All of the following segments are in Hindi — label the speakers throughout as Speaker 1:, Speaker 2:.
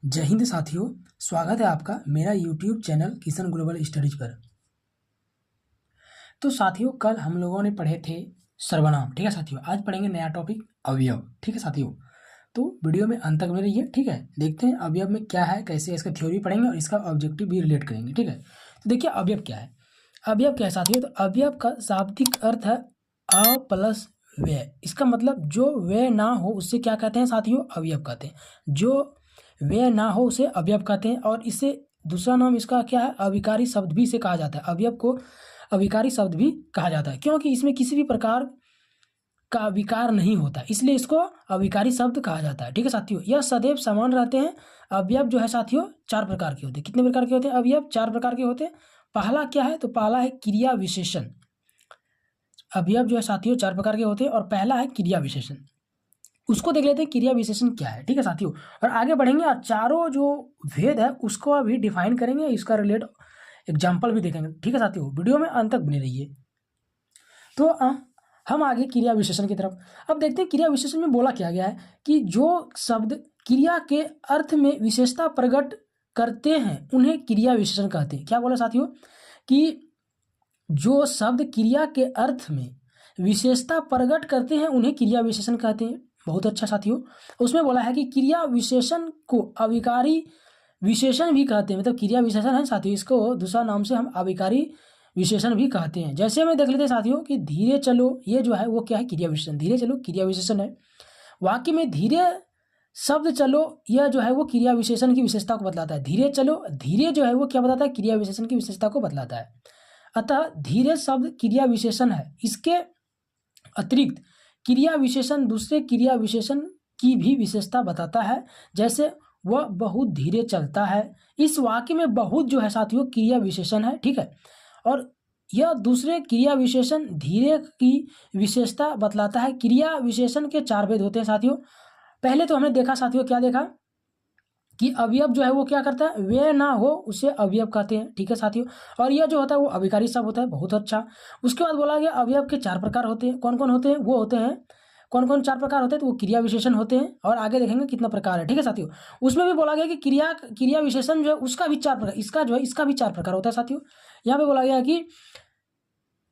Speaker 1: जय हिंद साथियों, स्वागत है आपका मेरा YouTube channel Kishan global studies पर। तो साथियों, कल हम लोगों ने पढ़े थे सर्वनाम। ठीक है साथियों, आज पढ़ेंगे नया टॉपिक अवयव। ठीक है साथियों, तो वीडियो में अंत तक में रहिए। ठीक है, देखते हैं अवयव में क्या है, कैसे इसका थ्योरी पढ़ेंगे और इसका ऑब्जेक्टिव भी रिलेट करेंगे। ठीक है, तो देखिए अवयव क्या है। अवयव क्या है साथियों, तो अवयव का शाब्दिक अर्थ है अ प्लस व्यय। इसका मतलब जो व्यय ना हो उससे क्या कहते हैं साथियों, अवयव कहते हैं। जो व्यय ना हो उसे अवयव कहते हैं। और इसे दूसरा नाम इसका क्या है, अविकारी शब्द भी इसे कहा जाता है। अवयव को अविकारी शब्द भी कहा जाता है, क्योंकि इसमें किसी भी प्रकार का विकार नहीं होता, इसलिए इसको अविकारी शब्द कहा जाता है। ठीक है साथियों, यह सदैव समान रहते हैं। अवयव जो है साथियों चार प्रकार के होते हैं। कितने प्रकार के होते हैं अवयव? चार प्रकार के होते हैं। पहला क्या है, तो पहला है क्रिया विशेषण। अवयव जो है साथियों चार प्रकार के होते हैं और पहला है क्रिया विशेषण। उसको देख लेते हैं क्रिया विशेषण क्या है। ठीक है साथियों, और आगे बढ़ेंगे और चारों जो भेद है उसको अभी डिफाइन करेंगे, इसका रिलेट एग्जाम्पल भी देखेंगे। ठीक है साथियों, वीडियो में अंत तक बने रहिए। तो हम आगे क्रिया विशेषण की तरफ। अब देखते हैं क्रिया विशेषण में बोला क्या गया है कि जो शब्द क्रिया के अर्थ में विशेषता प्रकट करते हैं उन्हें क्रिया विशेषण कहते हैं। क्या बोला साथियों कि जो शब्द क्रिया के अर्थ में विशेषता प्रकट करते हैं उन्हें क्रिया विशेषण कहते हैं। बहुत अच्छा साथियों, उसमें बोला है कि क्रिया विशेषण को अविकारी विशेषण भी कहते हैं। मतलब क्रिया विशेषण है साथियों, इसको दूसरा नाम से हम अविकारी विशेषण भी कहते हैं। जैसे हमें देख लेते हैं साथियों कि धीरे चलो, ये जो है वो क्या है, क्रिया विशेषण। धीरे चलो क्रिया विशेषण है। वाक्य में धीरे शब्द चलो, यह जो है वो क्रिया विशेषण की विशेषता को बतलाता है। धीरे चलो, धीरे जो है वो क्या बताता है, क्रिया विशेषण की विशेषता को बतलाता है। अतः धीरे शब्द क्रिया विशेषण है। इसके अतिरिक्त क्रिया विशेषण दूसरे क्रिया विशेषण की भी विशेषता बताता है। जैसे वह बहुत धीरे चलता है। इस वाक्य में बहुत जो है साथियों क्रिया विशेषण है। ठीक है, और यह दूसरे क्रिया विशेषण धीरे की विशेषता बतलाता है। क्रिया विशेषण के चार भेद होते हैं साथियों। पहले तो हमने देखा साथियों, क्या देखा कि अवयव जो है वो क्या करता है, व्यय ना हो उसे अवयव कहते हैं। ठीक है साथियों, और यह जो होता है वो अविकारी शब्द होता है। बहुत अच्छा। उसके बाद बोला गया अवयव के चार प्रकार होते हैं। कौन कौन होते हैं, वो होते हैं कौन कौन चार प्रकार होते हैं, तो वो क्रिया विशेषण होते हैं। और आगे देखेंगे कितना प्रकार है। ठीक है साथियों, उसमें भी बोला गया कि क्रिया विशेषण जो है उसका भी चार प्रकार, इसका जो है इसका भी चार प्रकार होता है साथियों। यहाँ पे बोला गया कि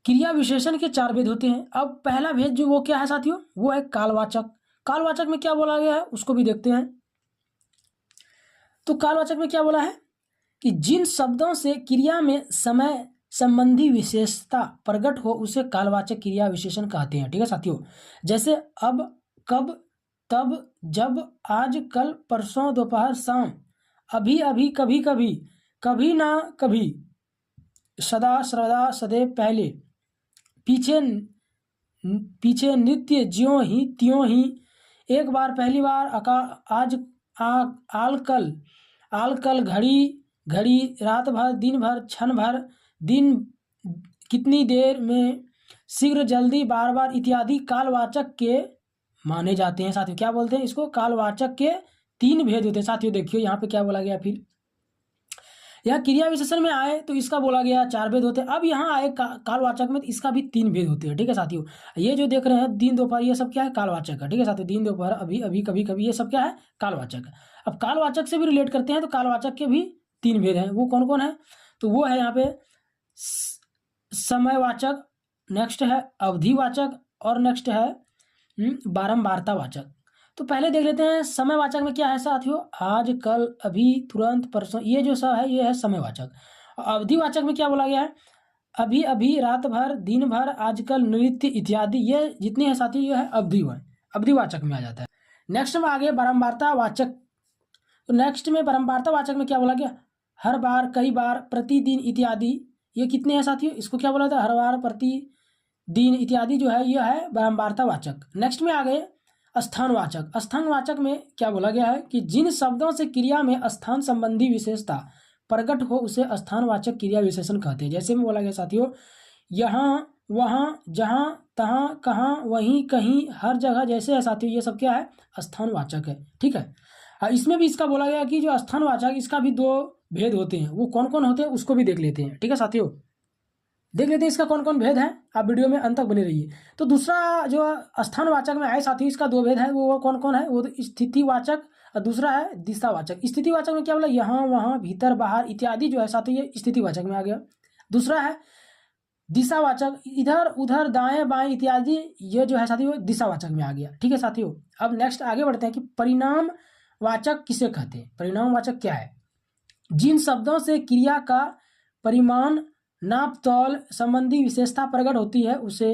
Speaker 1: क्रिया विशेषण के चार भेद होते हैं। अब पहला भेद जो वो क्या है साथियों, वो है कालवाचक। कालवाचक में क्या बोला गया है उसको भी देखते हैं। तो कालवाचक में क्या बोला है कि जिन शब्दों से क्रिया में समय संबंधी विशेषता प्रकट हो उसे कालवाचक क्रिया विशेषण कहते हैं। ठीक है साथियों, जैसे अब, कब, तब, जब, आज, कल, परसों, दोपहर, शाम, अभी अभी, कभी कभी, कभी ना कभी, सदा सर्वदा, सदैव, पहले, पीछे पीछे, नित्य, ज्यों ही त्यों ही, एक बार, पहली बार, आज, आल कल, आल कल, घड़ी घड़ी, रात भर, दिन भर, क्षण भर, दिन, कितनी देर में, शीघ्र, जल्दी, बार बार इत्यादि कालवाचक के माने जाते हैं साथियों। क्या बोलते हैं इसको, कालवाचक के तीन भेद होते हैं साथियों। देखिए यहाँ पे क्या बोला गया, फिर यहाँ क्रिया विशेषण में आए तो इसका बोला गया चार भेद होते हैं। अब यहाँ आए कालवाचक में तो इसका भी तीन भेद होते हैं। ठीक है साथियों, ये जो देख रहे हैं दिन दोपहर, ये सब क्या है, कालवाचक है। ठीक है साथियों, दिन दोपहर, अभी अभी, कभी कभी, ये सब क्या है, कालवाचक है। अब कालवाचक से भी रिलेट करते हैं तो कालवाचक के भी तीन भेद हैं। वो कौन कौन है, तो वो है यहाँ पे समयवाचक, नेक्स्ट है अवधिवाचक, और नेक्स्ट है बारंबारतावाचक। तो पहले देख लेते हैं समयवाचक में क्या है साथियों, आज, कल, अभी, तुरंत, परसों, ये जो सब है ये है समयवाचक। अवधिवाचक में क्या बोला गया है, अभी अभी, रात भर, दिन भर, आजकल, नृत्य इत्यादि, ये जितने हैं साथियों ये है अवधिवाचक में आ जाता है। नेक्स्ट में आगे बारंबारतावाचक। तो नेक्स्ट में बारंबारतावाचक में क्या बोला गया, हर बार, कई बार, प्रतिदिन इत्यादि, ये कितने हैं साथियों, इसको क्या बोला था, हर बार, प्रतिदिन इत्यादि जो है यह है बारंबारतावाचक। नेक्स्ट में आ गए स्थानवाचक। स्थानवाचक में क्या बोला गया है कि जिन शब्दों से क्रिया में स्थान संबंधी विशेषता प्रकट हो उसे स्थानवाचक क्रिया विशेषण कहते हैं। जैसे में बोला गया साथियों, यहाँ, वहाँ, जहाँ, तहाँ, कहाँ, वहीं, कहीं, हर जगह, जैसे है साथियों, ये सब क्या है, स्थानवाचक है। ठीक है, इसमें भी इसका बोला गया कि जो स्थानवाचक इसका भी दो भेद होते हैं। वो कौन कौन होते हैं उसको भी देख लेते हैं। ठीक है साथियों, देख लेते हैं इसका कौन कौन भेद है, आप वीडियो में अंत तक बने रहिए। तो दूसरा जो स्थानवाचक में आए साथियों, इसका दो भेद है। वो कौन कौन है, वो तो स्थितिवाचक और दूसरा है दिशावाचक। स्थितिवाचक में क्या बोला, यहाँ वहाँ भीतर बाहर इत्यादि जो है साथियों ये स्थितिवाचक में आ गया। दूसरा है दिशावाचक, इधर उधर दाएं बाएं इत्यादि ये जो है साथियों दिशावाचक में आ गया। ठीक है साथियों, अब नेक्स्ट आगे बढ़ते हैं कि परिणामवाचक किसे कहते हैं। परिणामवाचक क्या है, जिन शब्दों से क्रिया का परिमाण नाप तौल संबंधी विशेषता प्रकट होती है उसे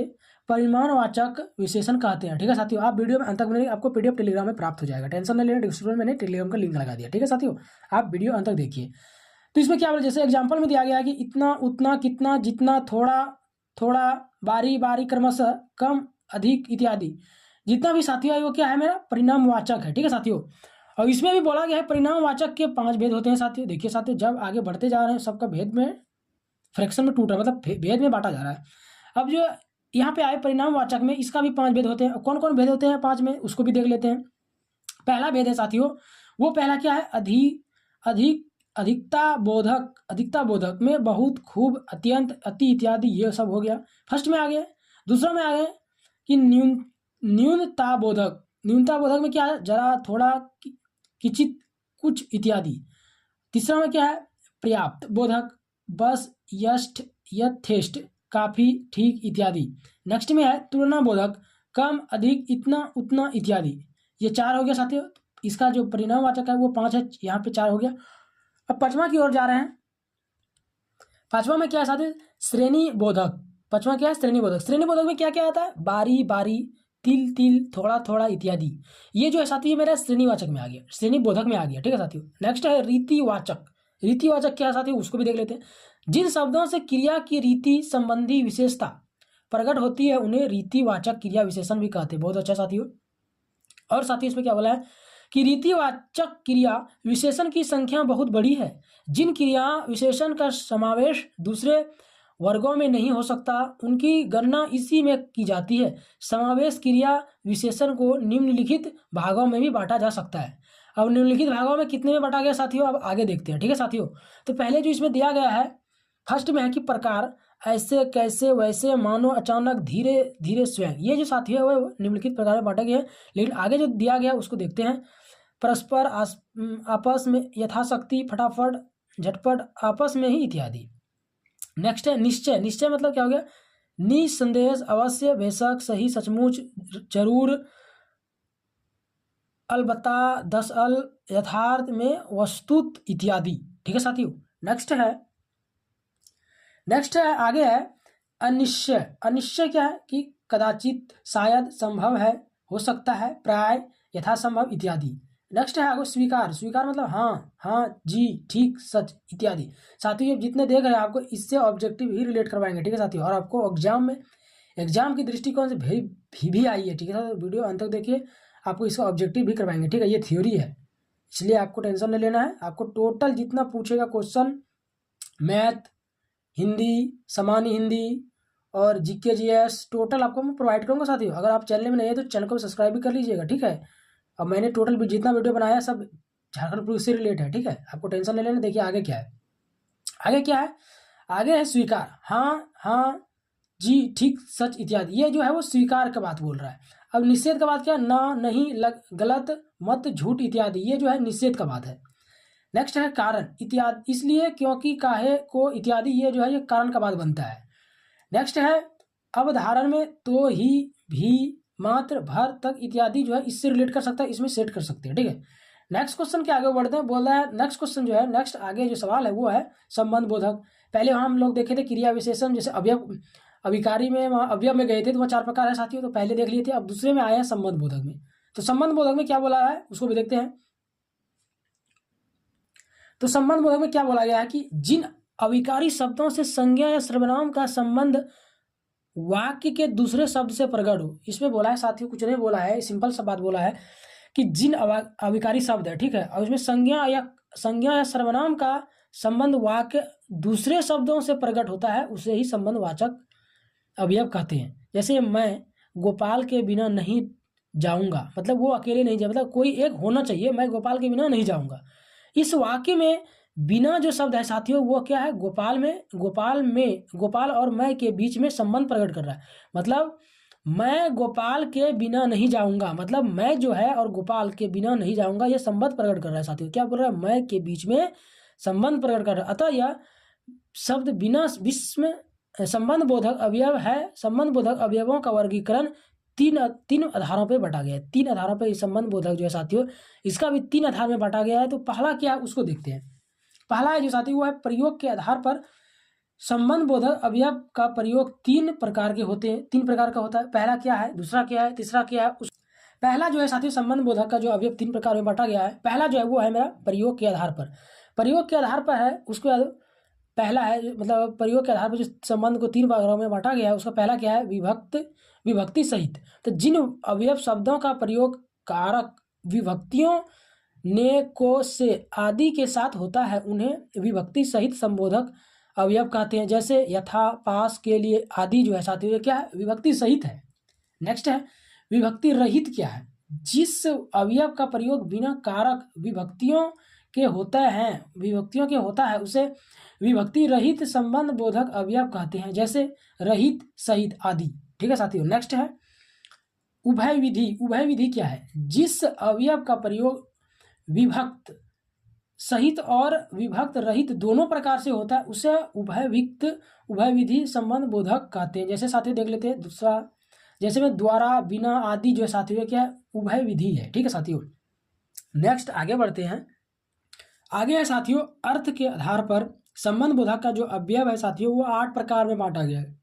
Speaker 1: परिमाणवाचक विशेषण कहते हैं। ठीक है साथियों, आप वीडियो में अंत तक बने रहिए, आपको पीडीएफ टेलीग्राम में प्राप्त हो जाएगा, टेंशन नहीं लेना, डिस्क्रिप्शन में मैंने टेलीग्राम का लिंक लगा दिया। ठीक है साथियों, आप वीडियो अंत तक देखिए। तो इसमें क्या बोला, जैसे एग्जाम्पल में दिया गया है कि इतना उतना कितना जितना थोड़ा थोड़ा बारी बारी क्रमशः कम अधिक इत्यादि जितना भी साथियों है वो क्या है, मेरा परिणामवाचक है। ठीक है साथियों, और इसमें भी बोला गया है परिणामवाचक के 5 भेद होते हैं साथियों। देखिए साथियों, जब आगे बढ़ते जा रहे हैं सबका भेद में फ्रैक्शन में टूट रहा है, मतलब भेद में बांटा जा रहा है। अब जो यहाँ पे आए परिणामवाचक में, इसका भी 5 भेद होते हैं। कौन कौन भेद होते हैं 5 में, उसको भी देख लेते हैं। पहला भेद है साथियों, वो पहला क्या है, अधिकता बोधक में बहुत, खूब, अत्यंत, अति इत्यादि ये सब हो गया, फर्स्ट में आ गए। दूसरा में आ गए कि न्यूनता बोधक में क्या है, जरा थोड़ा किंचित कुछ इत्यादि। तीसरा में क्या है, पर्याप्त बोधक, बस, यष्ट, यथेष्ट, काफी, ठीक इत्यादि। नेक्स्ट में है तुलना बोधक, कम, अधिक, इतना, उतना इत्यादि। ये 4 हो गया साथियों। इसका जो परिणामवाचक है वो 5 है, यहाँ पे 4 हो गया। अब पांचवा की ओर जा रहे हैं। पांचवा में क्या है साथियों, श्रेणी बोधक। पांचवा क्या है, श्रेणी बोधक। श्रेणी बोधक में क्या क्या आता है, बारी बारी, तिल तिल, थोड़ा थोड़ा इत्यादि। ये जो है साथियों ये मेरा श्रेणीवाचक में आ गया, श्रेणी बोधक में आ गया। ठीक है साथियों, नेक्स्ट है रीतिवाचक। रीतिवाचक क्या है साथियों, उसको भी देख लेते हैं। जिन शब्दों से क्रिया की रीति संबंधी विशेषता प्रकट होती है उन्हें रीतिवाचक क्रिया विशेषण भी कहते हैं। बहुत अच्छा साथियों। और साथियों इसमें क्या बोला है कि रीतिवाचक क्रिया विशेषण की संख्या बहुत बड़ी है। जिन क्रिया विशेषण का समावेश दूसरे वर्गों में नहीं हो सकता उनकी गणना इसी में की जाती है। समावेश क्रिया विशेषण को निम्नलिखित भागों में भी बांटा जा सकता है। अब निम्नलिखित भागों में कितने में बांटा गया साथियों, अब आगे देखते हैं। ठीक है साथियों, तो पहले जो इसमें दिया गया है फर्स्ट में है कि प्रकार, ऐसे, कैसे, वैसे, मानो, अचानक, धीरे धीरे, स्वयं। ये जो साथी है वो निम्नलिखित प्रकार में बांटे गए हैं। लेकिन आगे जो दिया गया उसको देखते हैं। परस्पर, आपस में, यथाशक्ति, फटाफट, झटपट, आपस में ही इत्यादि। नेक्स्ट है निश्चय। निश्चय मतलब क्या हो गया, निसंदेह, अवश्य, बेशक, सही, सचमुच, जरूर, अलबत्ता, दसअल, यथार्थ में, वस्तुत इत्यादि। ठीक है साथियों, नेक्स्ट है आगे है अनिश्चय। अनिश्चय क्या है कि कदाचित, शायद, संभव है, हो सकता है, प्राय, यथासंभव इत्यादि। नेक्स्ट है आगे स्वीकार। स्वीकार मतलब हाँ हाँ, जी, ठीक, सच इत्यादि। साथियों ये जितने देख रहे हैं आपको इससे ऑब्जेक्टिव ही रिलेट करवाएंगे। ठीक है साथियों, और आपको एग्जाम की दृष्टिकोण से भी आई है। ठीक है, वीडियो अंत तक देखिए, आपको इसका ऑब्जेक्टिव भी करवाएंगे। ठीक है, ये थ्योरी है इसलिए आपको टेंशन नहीं लेना है। आपको टोटल जितना पूछेगा क्वेश्चन, मैथ, हिंदी, सामान्य हिंदी और जीके जीएस टोटल आपको मैं प्रोवाइड करूँगा साथियों। अगर आप चैनल में नहीं है तो चैनल को सब्सक्राइब भी कर लीजिएगा। ठीक है, अब मैंने टोटल जितना वीडियो बनाया सब झारखंड पुलिस से रिलेट है। ठीक है, आपको टेंशन नहीं लेना। देखिए आगे क्या है, आगे है स्वीकार, हाँ हाँ, जी, ठीक, सच इत्यादि। ये जो है वो स्वीकार का बात बोल रहा है। अब निषेध का बात क्या, ना, नहीं, गलत, मत, झूठ इत्यादि। ये जो है निषेध का बात है। नेक्स्ट है कारण, इत्यादि, इसलिए, क्योंकि, काहे को इत्यादि। ये जो है ये कारण का बात बनता है। नेक्स्ट है अवधारण में तो, ही, भी, मात्र, भर, तक इत्यादि जो है इससे रिलेट कर सकता है, इसमें सेट कर सकते हैं। ठीक है, नेक्स्ट क्वेश्चन के आगे बढ़ते हैं। बोल रहा है नेक्स्ट क्वेश्चन जो है, नेक्स्ट आगे जो सवाल है वो है संबंध बोधक। पहले हम लोग देखे थे क्रिया विशेषण, जैसे अवयव, अभिकारी में, वहाँ अवयव में गए थे तो वहाँ 4 प्रकार है साथियों, तो पहले देख लिए थे। अब दूसरे में आए हैं संबंध बोधक में। तो संबंध बोधक में क्या बोला है उसको भी देखते हैं। तो संबंध बोधक में क्या बोला गया है कि जिन अविकारी शब्दों से संज्ञा या सर्वनाम का संबंध वाक्य के दूसरे शब्द से प्रकट हो। इसमें बोला है साथियों, कुछ नहीं बोला है, सिंपल सा बात बोला है कि जिन अविकारी शब्द है, ठीक है, और इसमें संज्ञा या सर्वनाम का संबंध वाक्य दूसरे शब्दों से प्रकट होता है उसे ही संबंधवाचक अवयव कहते हैं। जैसे मैं गोपाल के बिना नहीं जाऊंगा, मतलब वो अकेले नहीं जाए, मतलब कोई एक होना चाहिए, मैं गोपाल के बिना नहीं जाऊंगा। इस वाक्य में बिना जो शब्द है साथियों वो क्या है, गोपाल और मैं के बीच में संबंध प्रकट कर रहा है। मतलब मैं गोपाल के बिना नहीं जाऊंगा, मतलब मैं जो है और गोपाल के बिना नहीं जाऊंगा, ये संबंध प्रकट कर रहा है साथियों। क्या बोल रहा है? मैं के बीच में संबंध प्रकट कर रहा है। अतः यह शब्द बिना विश्व में संबंध बोधक अवयव है। संबंध बोधक अवयवों का वर्गीकरण तीन तीन आधारों पे बांटा गया है। तीन आधारों पे संबंध बोधक जो है साथियों, इसका भी तीन आधार में बांटा गया है। तो पहला क्या है उसको देखते हैं। पहला है जो साथियों वो है प्रयोग के आधार पर। संबंध बोधक अवयव का प्रयोग तीन प्रकार के होते हैं, तीन प्रकार का होता है। पहला क्या है, दूसरा क्या है, तीसरा क्या है। पहला जो है साथियों संबंध बोधक का जो अवयव तीन प्रकार में बांटा गया है। पहला जो है वो है मेरा प्रयोग के आधार पर। प्रयोग के आधार पर है उसके बाद पहला है मतलब प्रयोग के आधार पर जो संबंध को तीन भागों में बांटा गया है उसका पहला क्या है, विभक्ति सहित। तो जिन अवयव शब्दों का प्रयोग कारक विभक्तियों ने को से आदि के साथ होता है उन्हें विभक्ति सहित संबोधक अवयव कहते हैं। जैसे यथा, पास, के लिए आदि जो है साथियों ये क्या है, विभक्ति सहित है। नेक्स्ट है विभक्ति रहित। क्या है, जिस अवयव का प्रयोग बिना कारक विभक्तियों के होता है उसे विभक्ति रहित संबंध बोधक अवयव कहते हैं। जैसे रहित, सहित आदि। ठीक है साथियों। नेक्स्ट है उभय विधि। उभय विधि क्या है, जिस अवयव का प्रयोग विभक्त सहित और विभक्त रहित दोनों प्रकार से होता है उसे उभय विधि संबंध बोधक कहते हैं। जैसे साथियों देख लेते हैं दूसरा, जैसे में द्वारा, बिना आदि जो है साथियों क्या है, उभय विधि है। ठीक है साथियों। नेक्स्ट आगे बढ़ते हैं। आगे है साथियों अर्थ के आधार पर संबंध बोधक का जो अवयव है साथियों वो 8 प्रकार में बांटा गया है।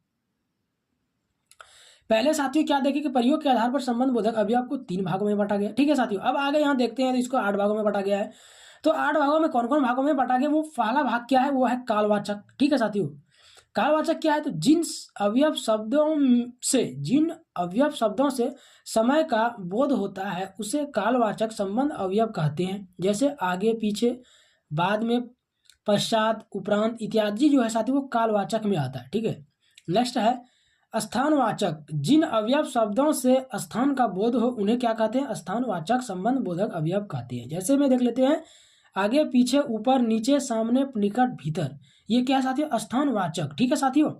Speaker 1: पहले साथियों क्या देखें कि प्रयोग के आधार पर संबंध बोधक अवयव को 3 भागों में बांटा गया। ठीक है साथियों। अब आगे यहाँ देखते हैं तो इसको 8 भागों में बांटा गया है। तो 8 भागों में कौन कौन भागों में बांटा गया, वो पहला भाग क्या है वो है कालवाचक। ठीक है साथियों। कालवाचक क्या है, तो जिन अवयव शब्दों से समय का बोध होता है उसे कालवाचक संबंध अवयव कहते हैं। जैसे आगे, पीछे, बाद में, पश्चात, उपरांत इत्यादि जो है साथियों वो कालवाचक में आता है। ठीक है। नेक्स्ट है स्थानवाचक। जिन अवयव शब्दों से स्थान का बोध हो उन्हें क्या कहते हैं, स्थानवाचक संबंध बोधक अवयव कहते हैं। जैसे में देख लेते हैं आगे, पीछे, ऊपर, नीचे, सामने, निकट, भीतर, ये क्या है साथियों, स्थानवाचक। ठीक है साथियों।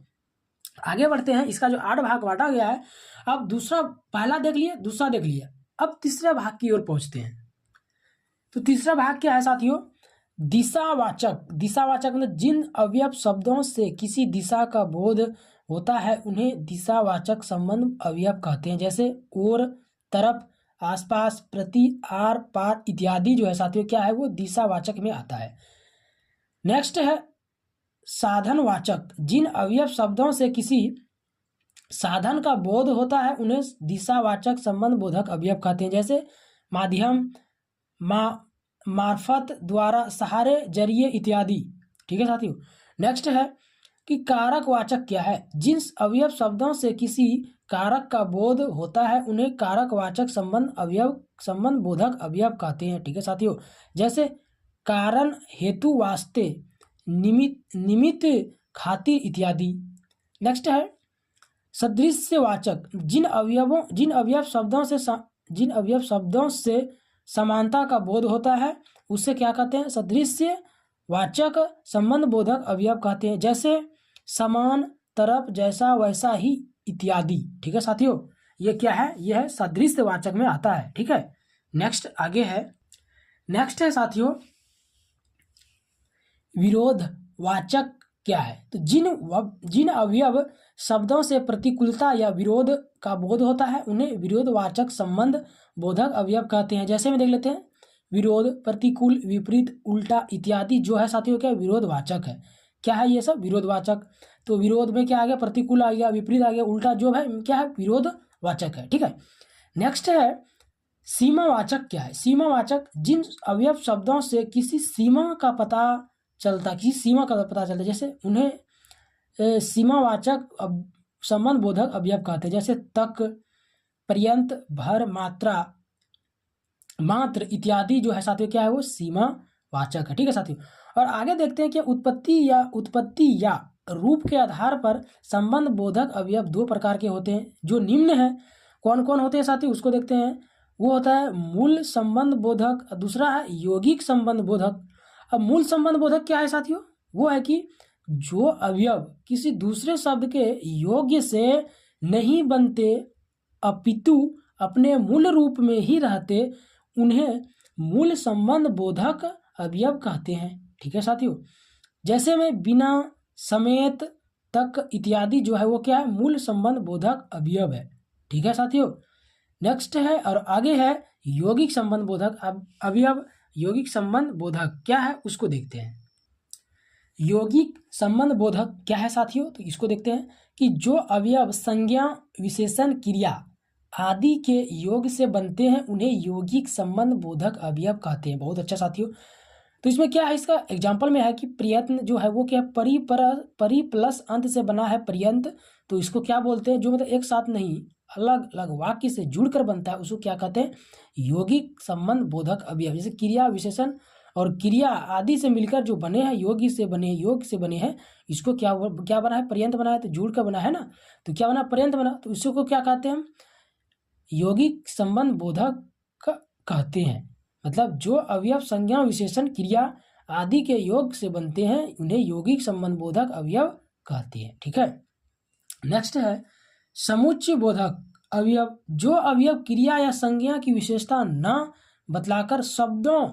Speaker 1: आगे बढ़ते हैं। इसका जो 8 भाग बांटा गया है, अब दूसरा, पहला देख लिए, दूसरा देख लिया, अब तीसरे भाग की ओर पहुंचते हैं। तो तीसरा भाग क्या है साथियों, दिशावाचक। दिशावाचक मतलब जिन अवयव शब्दों से किसी दिशा का बोध होता है उन्हें दिशावाचक संबंध अवयव कहते हैं। जैसे ओर, तरफ, आसपास, प्रति, आर पार इत्यादि जो है साथियों क्या है वो दिशावाचक में आता है। नेक्स्ट है साधनवाचक। जिन अवयव शब्दों से किसी साधन का बोध होता है उन्हें दिशावाचक संबंध बोधक अवयव कहते हैं। जैसे माध्यम, मार्फत, द्वारा, सहारे, जरिए इत्यादि। ठीक है साथियों। नेक्स्ट है कि कारकवाचक क्या है, जिन अवयव शब्दों से किसी कारक का बोध होता है उन्हें कारकवाचक संबंध बोधक अवयव कहते हैं। ठीक है साथियों। जैसे कारण, हेतु, वास्ते, निमित्त, खातिर इत्यादि। नेक्स्ट है सदृश्यवाचक। जिन अवयव शब्दों से समानता का बोध होता है उसे क्या कहते हैं, सदृश्यवाचक संबंध बोधक अवयव कहते हैं। जैसे समान, तरफ, जैसा, वैसा ही इत्यादि। ठीक है साथियों। ये क्या है, यह है सदृश्यवाचक में आता है। ठीक है। नेक्स्ट आगे है, नेक्स्ट है साथियों विरोधवाचक क्या है, तो जिन अवयव शब्दों से प्रतिकूलता या विरोध का बोध होता है उन्हें विरोधवाचक संबंध बोधक अवयव कहते हैं। जैसे में देख लेते हैं विरोध, प्रतिकूल, विपरीत, उल्टा इत्यादि जो है साथियों क्या विरोधवाचक है। क्या है ये सब, विरोधवाचक। तो विरोध में क्या आ गया, प्रतिकूल आ गया, विपरीत आ गया, उल्टा जो है क्या है विरोधवाचक है। ठीक है। नेक्स्ट है सीमावाचक क्या है, सीमावाचक जिन अवयव शब्दों से किसी सीमा का पता चलता है जैसे उन्हें सीमावाचक संबंध बोधक अवयव कहते हैं। जैसे तक, पर्यंत, भर, मात्र इत्यादि जो है साथियों क्या है वो सीमावाचक है। ठीक है साथियों। और आगे देखते हैं कि उत्पत्ति या रूप के आधार पर संबंध बोधक अवयव 2 प्रकार के होते हैं जो निम्न है। कौन कौन होते हैं साथियों उसको देखते हैं। वो होता है मूल संबंध बोधक, दूसरा है यौगिक संबंध बोधक। अब मूल संबंध बोधक क्या है साथियों, वो है कि जो अवयव किसी दूसरे शब्द के योग्य से नहीं बनते अपितु अपने मूल रूप में ही रहते उन्हें मूल संबंध बोधक अवयव कहते हैं। ठीक है साथियों, जैसे में बिना, समेत, तक इत्यादि जो है वो क्या है, मूल संबंध बोधक अवयव है। ठीक है साथियों, नेक्स्ट है और आगे है यौगिक संबंध बोधक अवयव। यौगिक संबंध बोधक क्या है उसको देखते हैं। यौगिक संबंध बोधक क्या है साथियों, तो इसको देखते हैं कि जो अवयव संज्ञा, विशेषण, क्रिया आदि के योग से बनते हैं उन्हें यौगिक संबंध बोधक अवयव कहते हैं। बहुत अच्छा साथियों, तो इसमें क्या है, इसका एग्जाम्पल में है कि प्रयत्न जो है वो क्या है, परि प्लस अंत से बना है पर्यंत, तो इसको क्या बोलते हैं, जो मतलब एक साथ नहीं अलग अलग वाक्य से जुड़कर बनता है उसको क्या कहते हैं, यौगिक संबंध बोधक अवयव। जैसे क्रिया, विशेषण और क्रिया आदि से मिलकर जो बने हैं, योग से बने हैं, इसको क्या बना है, पर्यंत बना है, तो जुड़ कर बना है ना, तो क्या बना, पर्यंत बना, तो इसको क्या कहते हैं हम, यौगिक संबंध बोधक कहते हैं। मतलब जो अवयव संज्ञा, विशेषण, क्रिया आदि के योग से बनते हैं उन्हें यौगिक संबंध बोधक अवयव कहते हैं। ठीक है, नेक्स्ट है समुच्चय बोधक अवयव। जो अवयव क्रिया या संज्ञा की विशेषता न बतलाकर शब्दों,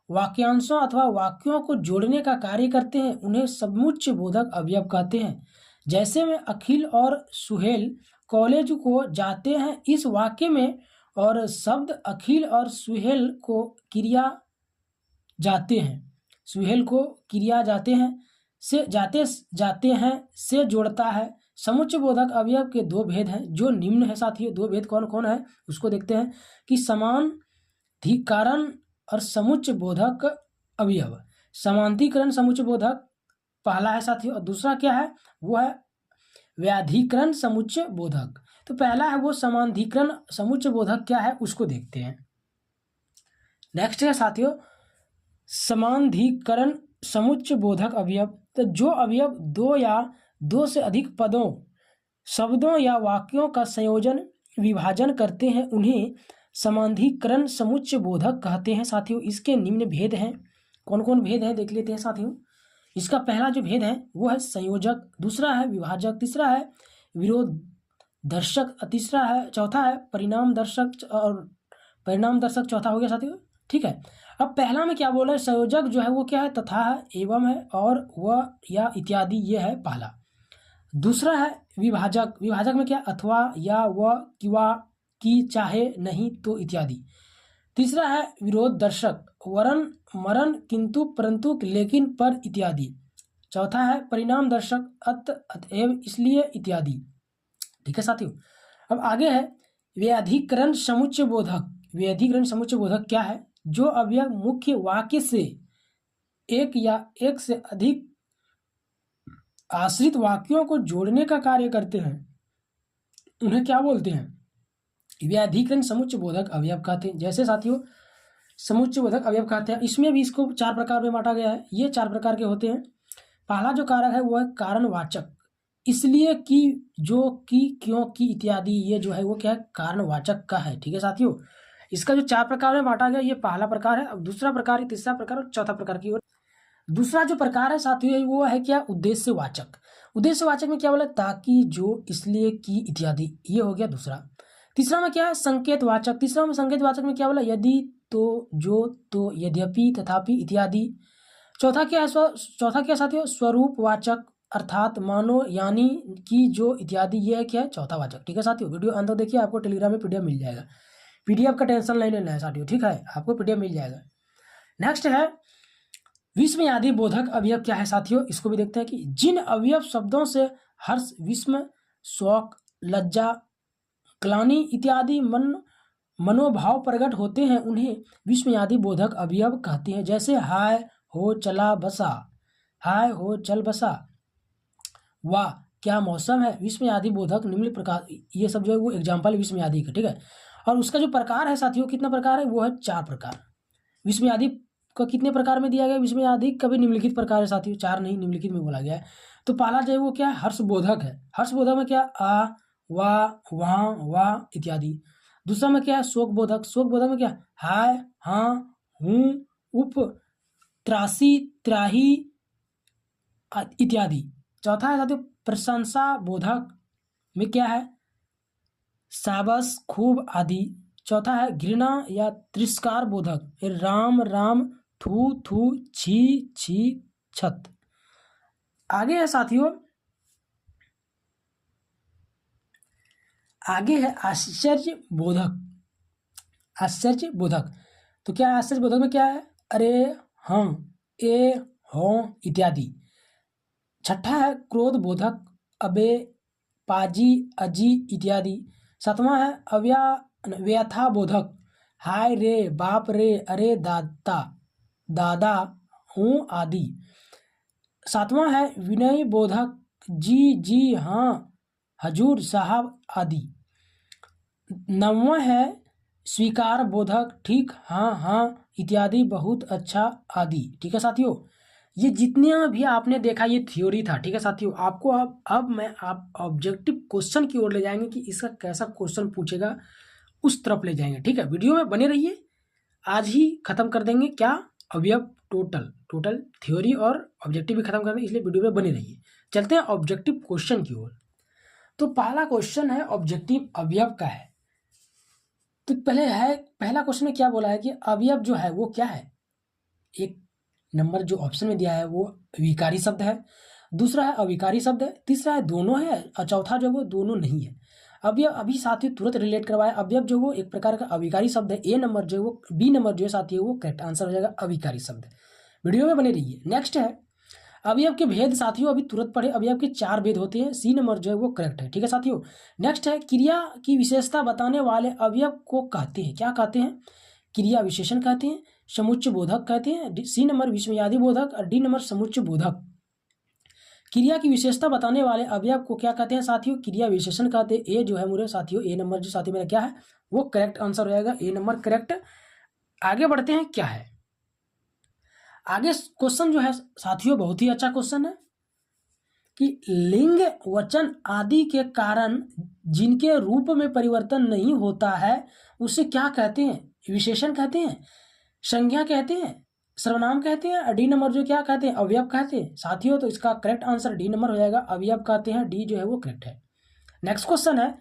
Speaker 1: वाक्यांशों अथवा वाक्यों को जोड़ने का कार्य करते हैं उन्हें समुच्चय बोधक अवयव कहते हैं। जैसे में अखिल और सुहेल कॉलेज को जाते हैं, इस वाक्य में और शब्द अखिल और सुहेल को क्रिया जाते हैं, सुहेल को क्रिया जाते हैं से जाते हैं से जोड़ता है। समुच्चय बोधक अवयव के दो भेद हैं जो निम्न है साथियों। दो भेद कौन कौन है उसको देखते हैं कि समानाधिकरण और समुच्चय बोधक अवयव। समानाधिकरण समुच्चय बोधक पहला है साथियों, और दूसरा क्या है, वो है व्याधिकरण समुच्चय बोधक। तो पहला है वो समानाधिकरण समुच्चय बोधक क्या है उसको देखते हैं। नेक्स्ट है साथियों समानाधिकरण समुच्चय बोधक अवयव। तो जो अवयव दो या दो से अधिक पदों, शब्दों या वाक्यों का संयोजन, विभाजन करते हैं उन्हें समानाधिकरण समुच्चय बोधक कहते हैं साथियों। इसके निम्न भेद हैं। कौन कौन भेद हैं देख लेते हैं साथियों। इसका पहला जो भेद है वो है संयोजक, दूसरा है विभाजक, तीसरा है विरोध दर्शक, तीसरा है चौथा है परिणाम दर्शक, और परिणाम दर्शक चौथा हो गया साथियों। ठीक है, अब पहला में क्या बोला है, संयोजक जो है वो क्या है, तथा है, एवं है, और वह या इत्यादि, ये है पहला। दूसरा है विभाजक, विभाजक में क्या, अथवा, या, वह, किवा, की, चाहे, नहीं, तो इत्यादि। तीसरा है विरोध दर्शक, वरन, मरण, किंतु, परंतु, लेकिन, पर इत्यादि। चौथा है परिणाम दर्शक, अतएव, इसलिए इत्यादि। ठीक है साथियों, अब आगे है व्याधिकरण समुच्चय बोधक। व्याधिकरण समुच्चय बोधक क्या है, जो अवयव मुख्य वाक्य से एक या एक से अधिक आश्रित वाक्यों को जोड़ने का कार्य करते हैं उन्हें क्या बोलते हैं, व्याधिकरण समुच्चय बोधक अवयव कहते हैं। जैसे साथियों समुच्चय बोधक अवयव कहते हैं, इसमें भी इसको चार प्रकार में बांटा गया है। ये चार प्रकार के होते हैं। पहला जो कारक है वो है कारणवाचक, इसलिए कि, जो, कि, क्यों, कि इत्यादि, ये जो है वो क्या है, कारणवाचक का है। ठीक है साथियों, इसका जो चार प्रकार में बांटा गया ये पहला प्रकार है। अब दूसरा प्रकार, तीसरा प्रकार और चौथा प्रकार की ओर। दूसरा जो प्रकार है साथियों वो है क्या, उद्देश्यवाचक। उद्देश्यवाचक में क्या बोला, ताकि, जो, इसलिए, कि इत्यादि, ये हो गया दूसरा। तीसरा में क्या है, संकेतवाचक। तीसरा में संकेतवाचक में क्या बोला, यदि, तो, जो, तो, यद्यपि, तथापि इत्यादि। चौथा क्या है, चौथा क्या साथियों, स्वरूपवाचक, अर्थात, मानो, यानी, कि, जो, इत्यादि, ये है क्या है, चौथा वाचक। ठीक है साथियों, वीडियो अंत तक देखिए, आपको टेलीग्राम में पीडीएफ मिल जाएगा। पीडीएफ का टेंशन नहीं लेना है साथियों, ठीक है, आपको पीडीएफ मिल जाएगा। नेक्स्ट है विस्मयादि बोधक अवयव क्या है साथियों, इसको भी देखते हैं कि जिन अवयव शब्दों से हर्ष, विस्मय, शौक, लज्जा, ग्लानि इत्यादि मनोभाव प्रकट होते हैं उन्हें विस्मयादि बोधक अवयव कहते हैं। जैसे हाय, हो, चला, बसा, हाय, हो, चल, बसा, वाह, क्या मौसम है, विस्मयादि बोधक निम्न प्रकार, ये सब जो है वो एग्जाम्पल विस्मयादि का। ठीक है, और उसका जो प्रकार है साथियों कितना प्रकार है, वो है चार प्रकार। विस्मयादि का कितने प्रकार में दिया गया, विस्मयादि का भी निम्नलिखित प्रकार है साथियों, चार नहीं निम्नलिखित में बोला गया है। तो पहला जो है वो क्या है, हर्षबोधक है। हर्षबोधक में क्या, आ, वाह, वहाँ, वाह इत्यादि। दूसरा में क्या है, शोकबोधक। शोकबोधक में क्या, हाय, हाँ, हूँ, उप, त्रासी, त्राही इत्यादि। चौथा है साथियों प्रशंसा बोधक में क्या है, शाबाश, खूब आदि। चौथा है घृणा या तिरस्कार बोधक, राम राम, थू थू, छी छी, छत। आगे है साथियों, आगे है आश्चर्य बोधक। आश्चर्य बोधक, तो क्या है आश्चर्य बोधक में क्या है? अरे, हम, ए, हो इत्यादि। छठा है क्रोध बोधक, अबे, पाजी, अजी इत्यादि। सातवां है व्यथा बोधक, हाय रे, बाप रे, अरे दादा, दादा हूँ आदि। सातवां है विनय बोधक, जी जी, हाँ, हजूर साहब आदि। नौवां है स्वीकार बोधक, ठीक, हाँ हाँ इत्यादि, बहुत अच्छा आदि। ठीक है साथियों, ये जितने भी आपने देखा ये थ्योरी था। ठीक है साथियों, आपको अब मैं आप ऑब्जेक्टिव क्वेश्चन की ओर ले जाएंगे कि इसका कैसा क्वेश्चन पूछेगा, उस तरफ ले जाएंगे। ठीक है, वीडियो में बने रहिए। आज ही खत्म कर देंगे क्या, अवयव, टोटल थ्योरी और ऑब्जेक्टिव भी खत्म कर देंगे, इसलिए वीडियो में बने रहिए। चलते हैं ऑब्जेक्टिव क्वेश्चन की ओर। तो पहला क्वेश्चन है ऑब्जेक्टिव अवयव का है। तो पहला क्वेश्चन में क्या बोला है कि अवयव जो है वो क्या है। एक नंबर जो ऑप्शन में दिया है वो विकारी शब्द है, दूसरा है अविकारी शब्द है, तीसरा है दोनों है, और चौथा जो वो दोनों नहीं है। अवयव अभी साथियों तुरंत रिलेट करवाया। अवयव जो वो एक प्रकार का अविकारी शब्द है। ए नंबर जो है वो, बी नंबर जो है साथियों वो करेक्ट आंसर हो जाएगा, अविकारी शब्द। वीडियो में बने रहिए। नेक्स्ट है अवयव के भेद साथियों, अभी तुरंत पढ़े। अवयव के 4 भेद होते हैं, सी नंबर जो है वो करेक्ट है। ठीक है साथियों, नेक्स्ट है क्रिया की विशेषता बताने वाले अवयव को कहते हैं, क्या कहते हैं? क्रिया विशेषण कहते हैं, समुच्चय बोधक कहते हैं, सी नंबर विस्मयादि बोधक, और डी नंबर समुच्चय बोधक। क्रिया की विशेषता बताने वाले अवयव को क्या कहते हैं साथियों? क्रिया विशेषण कहते हैं। ए जो है मेरे साथियों, ए नंबर जो साथियों मेरा क्या है वो करेक्ट आंसर हो जाएगा, ए नंबर करेक्ट। आगे बढ़ते हैं, क्या है आगे क्वेश्चन जो है साथियों, बहुत ही अच्छा क्वेश्चन है कि लिंग वचन आदि के कारण जिनके रूप में परिवर्तन नहीं होता है उसे क्या कहते हैं? विशेषण कहते हैं, संज्ञा कहते हैं, सर्वनाम कहते हैं, डी नंबर जो क्या कहते हैं? अवयव कहते हैं साथियों। तो इसका करेक्ट आंसर डी नंबर हो जाएगा, अवयव कहते हैं, डी जो है वो करेक्ट है। नेक्स्ट क्वेश्चन है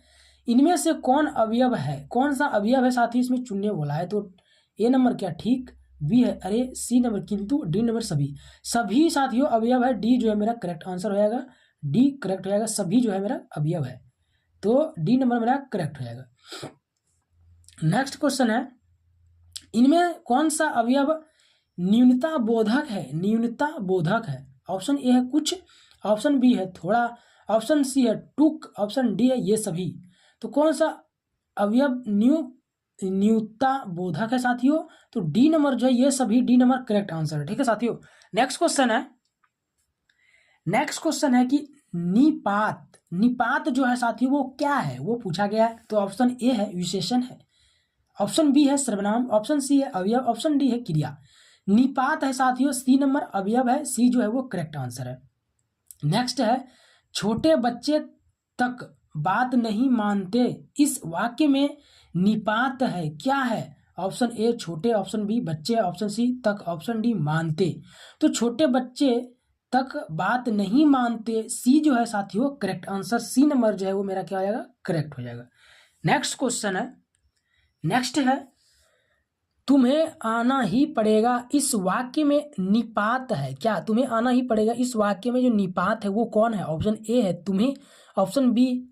Speaker 1: इनमें से कौन अवयव है, कौन सा अवयव है साथी इसमें चुनने बोला है। तो ए नंबर क्या ठीक, बी है अरे, सी नंबर किंतु, डी नंबर सभी। सभी साथियों अवयव है, डी जो है मेरा करेक्ट आंसर हो जाएगा, डी करेक्ट हो जाएगा। सभी जो है मेरा अवयव है, तो डी नंबर मेरा करेक्ट हो जाएगा। नेक्स्ट क्वेश्चन है इनमें कौन सा अवयव न्यूनता बोधक है, न्यूनता बोधक है। ऑप्शन ए है कुछ, ऑप्शन बी है थोड़ा, ऑप्शन सी है टुक, ऑप्शन डी है ये सभी। तो कौन सा अवयव न्यूनता बोधक है साथियों? तो डी नंबर जो है ये सभी, डी नंबर करेक्ट आंसर है। ठीक है साथियों, नेक्स्ट क्वेश्चन है कि निपात जो है साथियों वो क्या है, वो पूछा गया है। तो ऑप्शन ए है विशेषण है, ऑप्शन बी है सर्वनाम, ऑप्शन सी है अवयव, ऑप्शन डी है क्रिया। निपात है साथियों, सी नंबर अवयव है, सी जो है वो करेक्ट आंसर है। नेक्स्ट है छोटे बच्चे तक बात नहीं मानते, इस वाक्य में निपात है, क्या है? ऑप्शन ए छोटे, ऑप्शन बी बच्चे, ऑप्शन सी तक, ऑप्शन डी मानते। तो छोटे बच्चे तक बात नहीं मानते, सी जो है साथियों करेक्ट आंसर, सी नंबर जो है वो मेरा क्या हो जाएगा? करेक्ट हो जाएगा। नेक्स्ट क्वेश्चन है, नेक्स्ट है तुम्हें आना ही पड़ेगा, इस वाक्य में निपात है, क्या तुम्हें आना ही पड़ेगा? इस वाक्य में जो निपात है वो कौन है? ऑप्शन ए है तुम्हें, ऑप्शन बी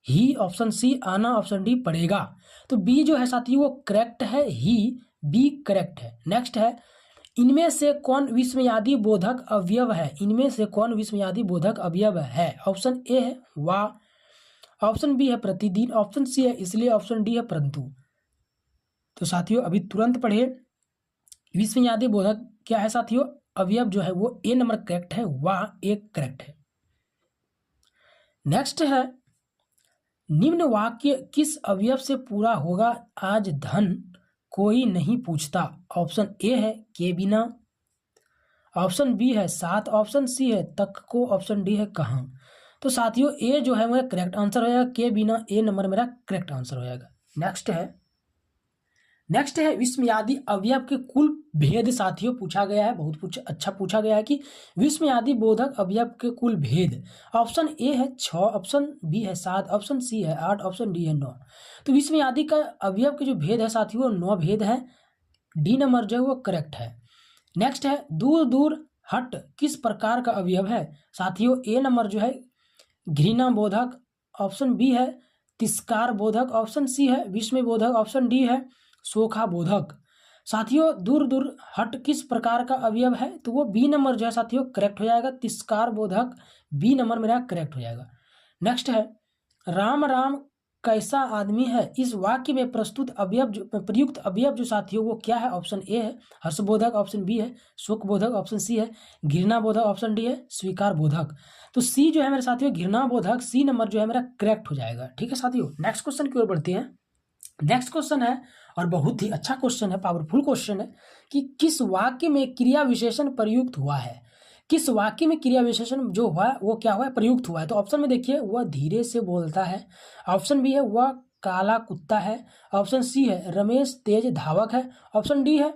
Speaker 1: ही, ऑप्शन सी आना, ऑप्शन डी पड़ेगा। तो बी जो है साथी वो करेक्ट है, ही, बी करेक्ट है। नेक्स्ट है इनमें से कौन विस्मयादि बोधक अवयव है, इनमें से कौन विस्मयादि बोधक अवयव है? ऑप्शन ए है वाह, ऑप्शन बी है प्रतिदिन, ऑप्शन सी है इसलिए, ऑप्शन डी है परंतु। तो साथियों अभी तुरंत पढ़े, विस्मयादि बोधक क्या है साथियों? अवयव जो है वो ए नंबर करेक्ट है, वाह एक करेक्ट है। नेक्स्ट है निम्न वाक्य किस अवयव से पूरा होगा, आज धन कोई नहीं पूछता। ऑप्शन ए है के बिना, ऑप्शन बी है साथ, ऑप्शन सी है तक को, ऑप्शन डी है कहाँ। तो साथियों ए जो है मेरा करेक्ट आंसर हो जाएगा, के बिना, ए नंबर मेरा करेक्ट आंसर हो जाएगा। नेक्स्ट है नेक्स्ट है विस्मयादि अवयव के कुल भेद साथियों पूछा गया है, अच्छा पूछा गया है कि विस्मयादि बोधक अवयव के कुल भेद। ऑप्शन ए है 6, ऑप्शन बी है 7, ऑप्शन सी है 8, ऑप्शन डी है 9। तो विस्मयादि का अवयव के जो भेद है साथियों 9 भेद है। डी नंबर जो है वो करेक्ट है। नेक्स्ट है दूर दूर हट किस प्रकार का अवयव है साथियों। ए नंबर जो है घृणा बोधक, ऑप्शन बी है तिरस्कार बोधक, ऑप्शन सी है विस्मय बोधक, ऑप्शन डी है शोका बोधक। साथियों दूर दूर हट किस प्रकार का अवयव है, तो वो बी नंबर जो है साथियों करेक्ट हो जाएगा, तिरस्कार बोधक। बी नंबर मेरा करेक्ट हो जाएगा। नेक्स्ट है राम राम कैसा आदमी है, इस वाक्य में प्रस्तुत अवयव जो प्रयुक्त अवयव जो साथियों वो क्या है। ऑप्शन ए है हर्षबोधक, ऑप्शन बी है शोक बोधक, ऑप्शन सी है घृणा बोधक, ऑप्शन डी है स्वीकार बोधक। तो सी जो है मेरे साथियों घृणा बोधक, सी नंबर जो है मेरा करेक्ट हो जाएगा। ठीक है साथियों, नेक्स्ट क्वेश्चन की ओर बढ़ते हैं। नेक्स्ट क्वेश्चन है और बहुत ही अच्छा क्वेश्चन है, पावरफुल क्वेश्चन है कि किस वाक्य में क्रिया विशेषण प्रयुक्त हुआ है। किस वाक्य में क्रिया विशेषण जो हुआ है वो क्या हुआ है, प्रयुक्त हुआ है। तो ऑप्शन में देखिए वह धीरे से बोलता है, ऑप्शन बी है वह काला कुत्ता है, ऑप्शन सी है रमेश तेज धावक है, ऑप्शन डी है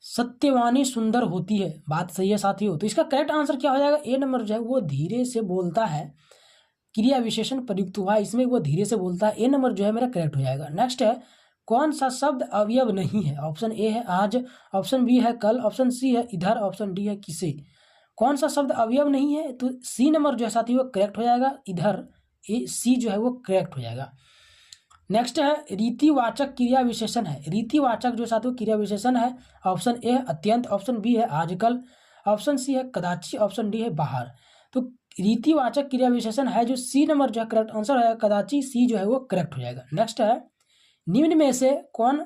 Speaker 1: सत्यवानी सुंदर होती है। बात सही है साथियों, तो इसका करेक्ट आंसर क्या हो जाएगा, ए नंबर जो है वो धीरे से बोलता है, क्रिया विशेषण प्रयुक्त हुआ है इसमें, वो धीरे से बोलता है। ए नंबर जो है मेरा करेक्ट हो जाएगा। नेक्स्ट है कौन सा शब्द अवयव नहीं है। ऑप्शन ए है आज, ऑप्शन बी है कल, ऑप्शन सी है इधर, ऑप्शन डी है किसे। कौन सा शब्द अवयव नहीं है, तो सी नंबर जो है साथी वो करेक्ट हो जाएगा, इधर। ए सी जो है वो करेक्ट हो जाएगा। नेक्स्ट है रीतिवाचक क्रिया विशेषण है। रीतिवाचक जो साथियों क्रिया विशेषण है, ऑप्शन ए है अत्यंत, ऑप्शन बी है आजकल, ऑप्शन सी है कदाचित, ऑप्शन डी है बाहर। तो रीतिवाचक क्रिया विशेषण है जो सी नंबर जो है करेक्ट आंसर है कदाचित, सी जो है वो करेक्ट हो जाएगा। नेक्स्ट है निम्न में से कौन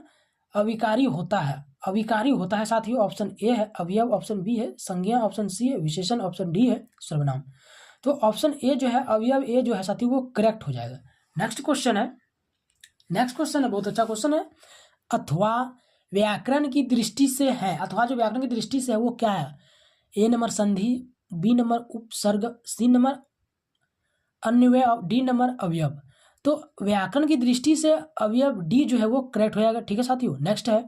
Speaker 1: अविकारी होता है। अविकारी होता है साथियों, ऑप्शन ए है अवयव, ऑप्शन बी है संज्ञा, ऑप्शन सी है विशेषण, ऑप्शन डी है सर्वनाम। तो ऑप्शन ए जो है अवयव ए जो है साथियों वो करेक्ट हो जाएगा। नेक्स्ट क्वेश्चन है, बहुत अच्छा क्वेश्चन है। अथवा व्याकरण की दृष्टि से है, अथवा जो व्याकरण की दृष्टि से है वो क्या है। ए नंबर संधि, बी नंबर उपसर्ग, सी नंबर अन्वय, डी नंबर अवयव। तो व्याकरण की दृष्टि से अवयव डी जो है वो करेक्ट हो जाएगा। ठीक है साथियों, नेक्स्ट है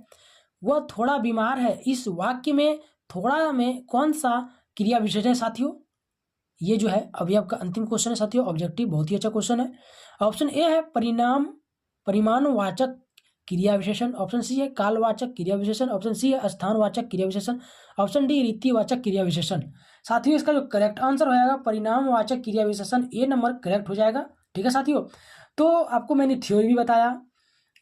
Speaker 1: वह थोड़ा बीमार है, इस वाक्य में थोड़ा में कौन सा क्रिया विशेषण है साथियों। ये जो है अवयव का अंतिम क्वेश्चन है साथियों, ऑब्जेक्टिव, बहुत ही अच्छा क्वेश्चन है। ऑप्शन ए है परिमाणवाचक क्रिया विशेषण, ऑप्शन सी है कालवाचक क्रिया विशेषण, ऑप्शन सी है स्थानवाचक क्रिया विशेषण, ऑप्शन डी रीतिवाचक क्रिया विशेषण। साथियों इसका जो करेक्ट आंसर हो जाएगा परिणामवाचक क्रिया विशेषण, ए नंबर करेक्ट हो जाएगा। ठीक है साथियों, तो आपको मैंने थ्योरी भी बताया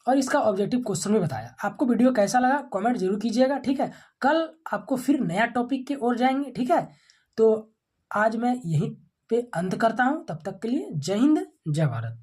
Speaker 1: और इसका ऑब्जेक्टिव क्वेश्चन भी बताया। आपको वीडियो कैसा लगा कमेंट जरूर कीजिएगा। ठीक है, कल आपको फिर नया टॉपिक की ओर जाएंगे। ठीक है, तो आज मैं यहीं पे अंत करता हूं, तब तक के लिए जय हिंद जय भारत।